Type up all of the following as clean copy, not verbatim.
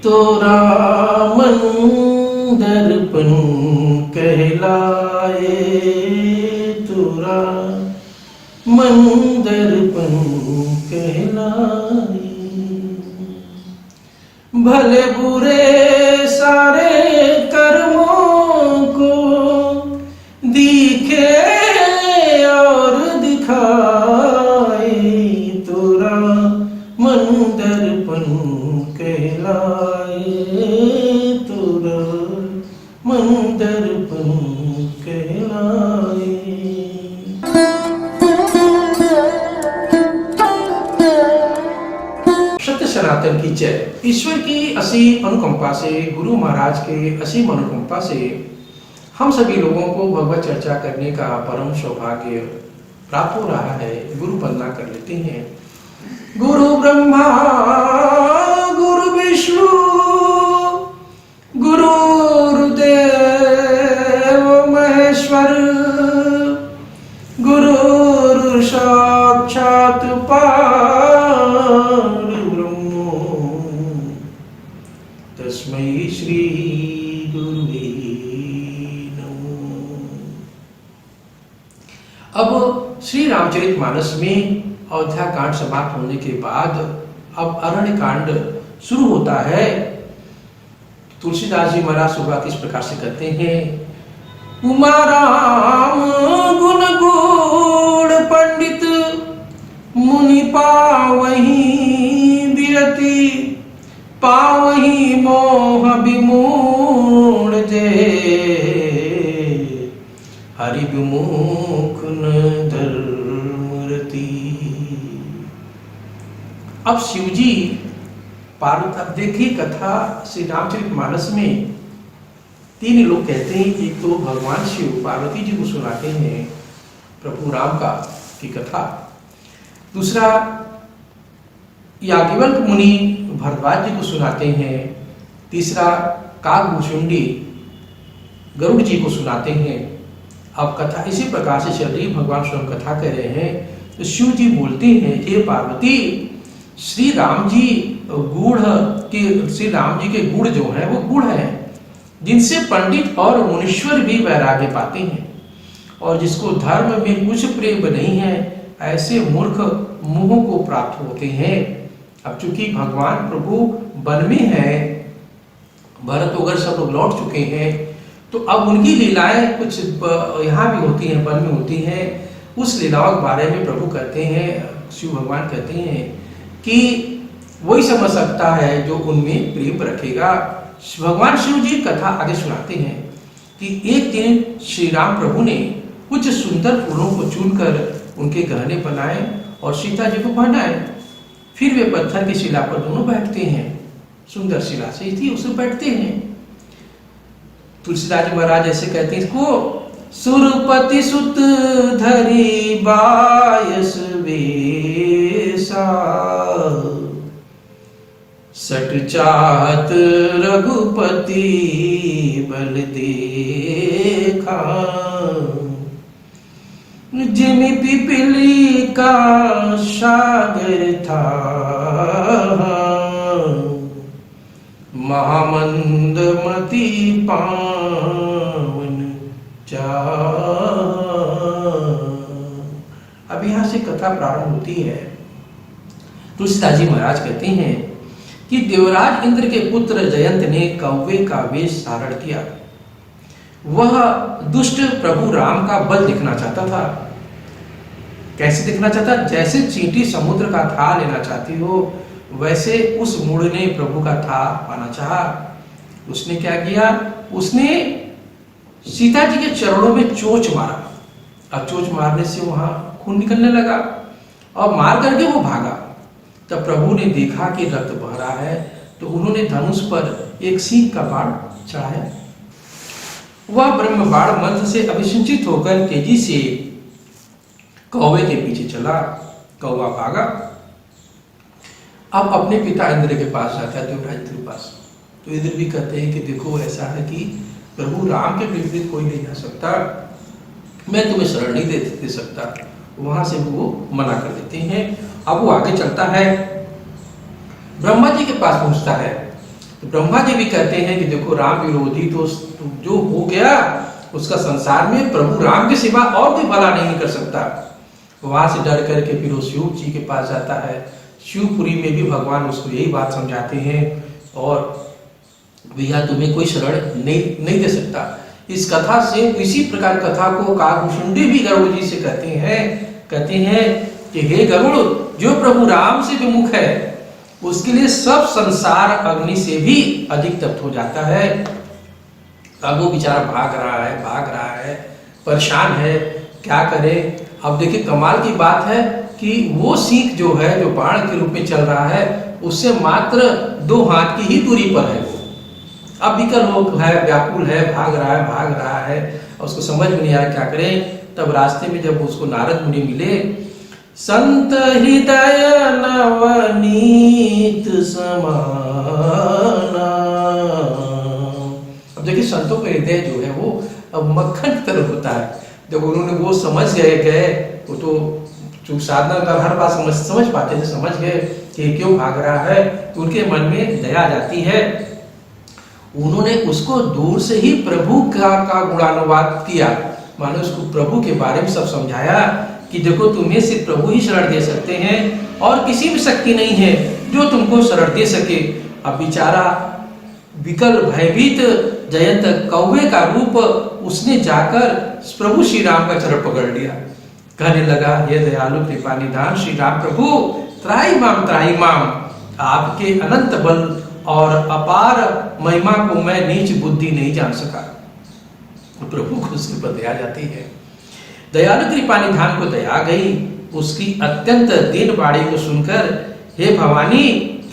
तोरा मन दर्पण कहलाए, तोरा मन दर्पण कहलाए। भले बुरे सारे कर्मों को दिखे और दिखाए, तोरा मन दर्पण कहलाए, तोरा मन दर्पण कहलाए। सत्य सनातन की जय। ईश्वर की असीम अनुकंपा से, गुरु महाराज के असीम अनुकंपा से हम सभी लोगों को भगवत चर्चा करने का परम सौभाग्य प्राप्त हो रहा है। गुरु वंदना कर लेते हैं। गुरु ब्रह्मा गुरु विष्णु गुरुर्देव महेश्वर, गुरु साक्षात् तस्मै श्री गुरुवे नमः। अब श्री रामचरितमानस में अयोध्या कांड समाप्त होने के बाद अब अरण्य कांड शुरू होता है। तुलसीदास जी महाराज शुरुआत इस प्रकार से करते हैं। उमा राम गुण गुण पंडित, मुनि पावहीं बिरति, पावहीं मोह विमूढ़ जे, हरि विमुख न धर्मरति। अब शिवजी पार्वती, अब देखिए कथा श्री रामचरितमानस में तीन लोग कहते हैं। एक तो भगवान शिव पार्वती जी को सुनाते हैं प्रभु राम का की कथा, दूसरा याज्ञवल्क्य मुनि भरद्वाज जी को सुनाते हैं, तीसरा काकभूषुंडी गरुड़ जी को सुनाते हैं। अब कथा इसी प्रकार से चल रही, भगवान स्वयं कथा कह रहे हैं। तो शिव जी बोलते हैं, हे पार्वती, श्री राम जी श्री राम जी के गुण जो है वो गुण है जिनसे पंडित और मुनीश्वर भी वैराग्य पाते हैं, और जिसको धर्म में कुछ प्रेम नहीं है ऐसे मूर्ख मोह को प्राप्त होते हैं। अब चूंकि भगवान प्रभु वन में है, भरत वगैरह सब लोग लौट चुके हैं, तो अब उनकी लीलाएं कुछ यहाँ भी होती हैं, वन में होती हैं। उस लीलाओं के बारे में प्रभु कहते हैं, शिव भगवान कहते हैं कि वही समझ सकता है जो उनमें प्रेम रखेगा। भगवान शिव जी कथा आगे सुनाते हैं कि एक दिन श्री राम प्रभु ने कुछ सुंदर फूलों को चुनकर उनके गहने बनाए और सीता जी को पहनाए। फिर वे पत्थर की शिला पर दोनों बैठते हैं, सुंदर शिला से थी उसे बैठते हैं। तुलसीदास जी महाराज ऐसे कहते हैं इसको, सुरपति सुत धरी बायस वेसा, सट चाहत रघुपति बल देखा, जिमि पिपली का सागर था, महामंद मति पावन चाह। अब यहां से कथा प्रारंभ होती है। तुलसीदास जी महाराज कहते हैं कि देवराज इंद्र के पुत्र जयंत ने कौवे का वेश धारण किया। वह दुष्ट प्रभु राम का बल दिखना चाहता था। कैसे दिखना चाहता? जैसे चींटी समुद्र का था लेना चाहती हो, वैसे उस मूढ़ ने प्रभु का था पाना चाहा। उसने क्या किया? उसने सीता जी के चरणों में चोंच मारा। अब चोंच मारने से वहां खून निकलने लगा और मार करके वो भागा। तब प्रभु ने देखा कि रक्त बह रहा है, तो उन्होंने धनुष पर एक सींग का बाण चढ़ाया। वह ब्रह्म बाण मंत्र से अभिसंचित होकर तेजी से कौवे के पीछे चला। कौवा भागा। अब अपने पिता इंद्र के पास जाता है, देवराज इंद्र के पास। तो इंद्र भी कहते हैं कि देखो ऐसा है कि प्रभु राम के विपरीत कोई नहीं जा सकता, मैं तुम्हें शरण नहीं दे सकता। वहां से वो मना कर देते हैं। अब वो आगे चलता है, ब्रह्मा जी के पास पहुंचता है तो ब्रह्मा जी भी कहते हैं कि देखो राम विरोधी तो जो हो गया उसका संसार में प्रभु राम के सिवा और कोई भला नहीं कर सकता। वहां से डर करके फिर वो शिव जी के पास जाता है। शिवपुरी में भी भगवान उसको यही बात समझाते हैं और भैया तुम्हें कोई शरण नहीं दे सकता। इस कथा से इसी प्रकार कथा को काकभूषुंडी भी गरुड़ जी से कहते हैं कि हे गरुड़, जो प्रभु राम से विमुख है उसके लिए सब संसार अग्नि से भी अधिक तप्त हो जाता है। अब वो बेचारा भाग रहा है, परेशान है, क्या करे। अब देखिए कमाल की बात है कि वो सीख जो है, जो बाण के रूप में चल रहा है, उससे मात्र 2 हाथ की ही दूरी पर है। अब विकल हो है, व्याकुल है, भाग रहा है और उसको समझ में नहीं आ रहा क्या करें। तब रास्ते में जब उसको नारद मुनि मिले, संत हृदय नवनीत समाना। अब देखिए संतों का हृदय जो है वो अब मक्खन की तरह होता है। जब उन्होंने वो समझ गए वो तो जो साधना का हर बात समझ पाते थे, समझ गए कि क्यों भाग रहा है, तो उनके मन में दया आ जाती है। उन्होंने उसको दूर से ही प्रभु का गुणानुवाद किया, मानो उसको प्रभु के बारे में सब समझाया कि देखो तुम्हें सिर्फ प्रभु ही शरण दे सकते हैं और किसी भी शक्ति नहीं है जो तुमको शरण दे सके। अब बेचारा विकल भयभीत जयंत कौवे का रूप उसने जाकर प्रभु श्री राम का चरण पकड़ लिया, कहने लगा हे दयालु कृपा निधान श्री राम प्रभु, त्राहि माम, आपके अनंत बल और अपार महिमा को मैं नीच बुद्धि नहीं जान सका। प्रभु को उसके पर दया जाती है। दयालु कृपा निधान को दया गई। उसकी अत्यंत दीन बाणी को सुनकर हे भवानी,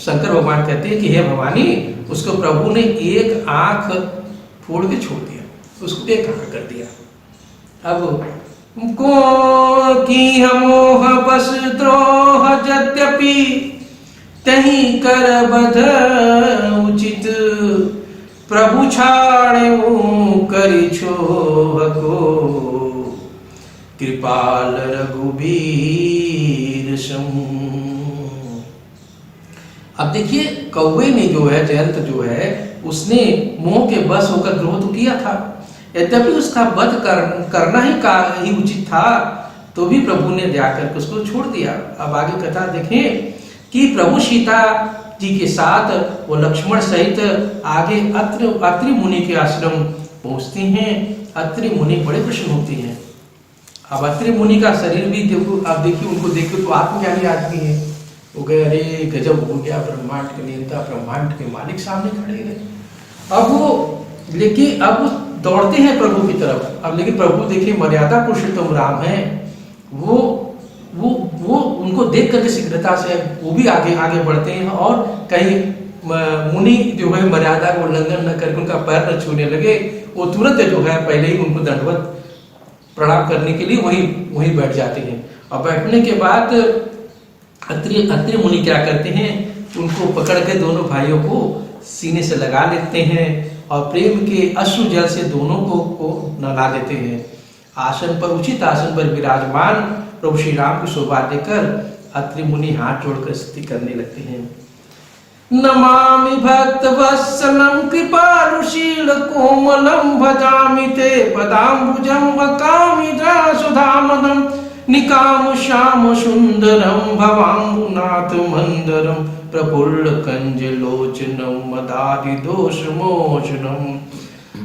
शंकर भगवान कहते हैं कि हे भवानी, उसको प्रभु ने एक आंख फोड़ के छोड़ दिया, उसको एक आंख कर दिया। अब को की हमोह बस द्रोह यद्यपि तही कर बध उचित, प्रभु छाड़े करि छोह को, कृपाल रघुबीर सम। अब देखिए कौवे ने जो है, जयंत जो है, उसने मोह के बस होकर द्रोह तो किया था, यद्यपि उसका वध करना ही उचित था, तो भी प्रभु ने दया करके उसको छोड़ दिया। अब आगे कथा देखें कि प्रभु सीता जी के साथ वो लक्ष्मण सहित आगे अत्रि मुनि के आश्रम पहुंचते हैं। अत्रि मुनि बड़े प्रसन्न होते हैं। अब अत्रि मुनि का शरीर भी देखो, अब देखिए उनको देखो तो आत्मज्ञानी आदमी है। वो गए, अरे गजब हो गया, ब्रह्मांड के नियंता, ब्रह्मांड के मालिक सामने खड़े हैं। अब वो लेकिन अब दौड़ते हैं प्रभु की तरफ। अब लेकिन प्रभु देखिए मर्यादा पुरुषोत्तम राम है, वो उनको देख करके शीघ्रता से वो भी आगे बढ़ते हैं और कहीं मुनि जो है मर्यादा को उल्लंघन न करके उनका पैर न छूने लगे, वो तुरंत जो है पहले ही उनको दंडवत प्रणाम करने के लिए वहीं बैठ जाते हैं। और बैठने के बाद अत्रि मुनि क्या करते हैं, उनको पकड़ के दोनों भाइयों को सीने से लगा लेते हैं और प्रेम के अश्रु जल से दोनों को नहला देते हैं। आसन पर, उचित आसन पर विराजमान प्रभु श्री राम को शोभा देकर अत्रि मुनि हाथ जोड़कर स्तुति करने लगते हैं। नमामि भक्त वत्सलम कृपालुशील कोमलम भजामि ते पदाम्बुजं वकामि सुधामदं निकाम श्याम सुंदरम भवाम्बुनाथ मंदरम प्रफुल्ल कंज लोचनम मदादि दोष मोचनम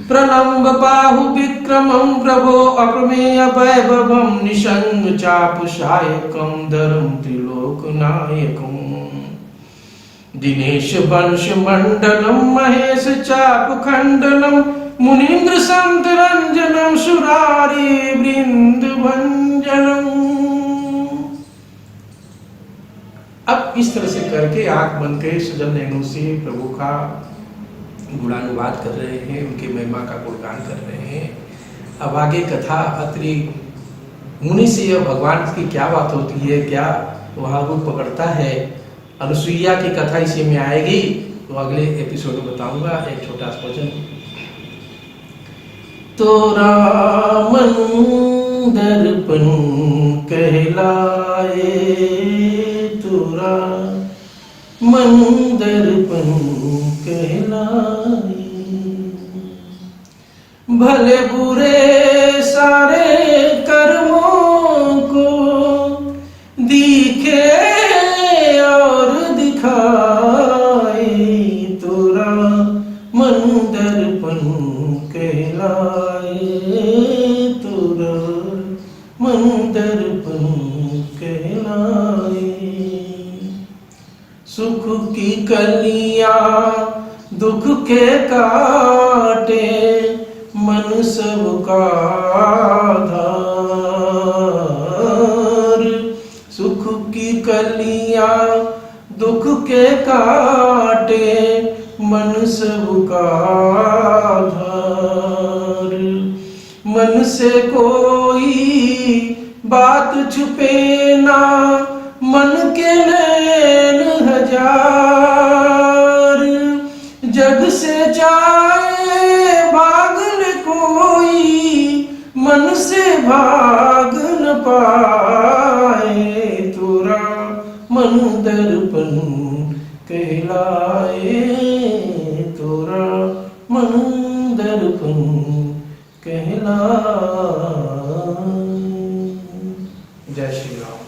प्रलंब बाहु विक्रमं प्रभो अप्रमेय वैभवं निषंग चापशायकं धरं त्रिलोकनायकं दिनेश वंश मंडलम महेश चाप खंडलम मुनीन्द्र संत रंजनम सुरारी वृंद भंजनम। अब इस तरह से करके आंख बंद के सजल नैनों से प्रभु का गुणानुवाद कर रहे हैं, उनकी महिमा का गुणगान कर रहे हैं। अब आगे कथा अत्रि मुनि से भगवान की क्या बात होती है, क्या वहाँ रूप पकड़ता है, अनुसुईया की कथा इसी में आएगी, तो अगले एपिसोड में बताऊंगा। एक छोटा सा वचन, तोरा मन दर्पण कहलाए, तोरा मन दर्पण कहलाए। भले बुरे सारे कर्मों को दिखे और दिखाए, तोरा मन दर्पण कहलाए, तोरा मन दर्पण कहलाए। सुख की कलियां दुख के काटे, मन सबका आधार। सुख की कलियां दुख के काटे, मन सबका आधार। मन से कोई बात छुपे ना, मन के नैन हजार। जग से जाए भाग न कोई, मन से भाग न पाए, तोरा मन दर्पण कहलाए, तोरा मन दर्पण कहलाए।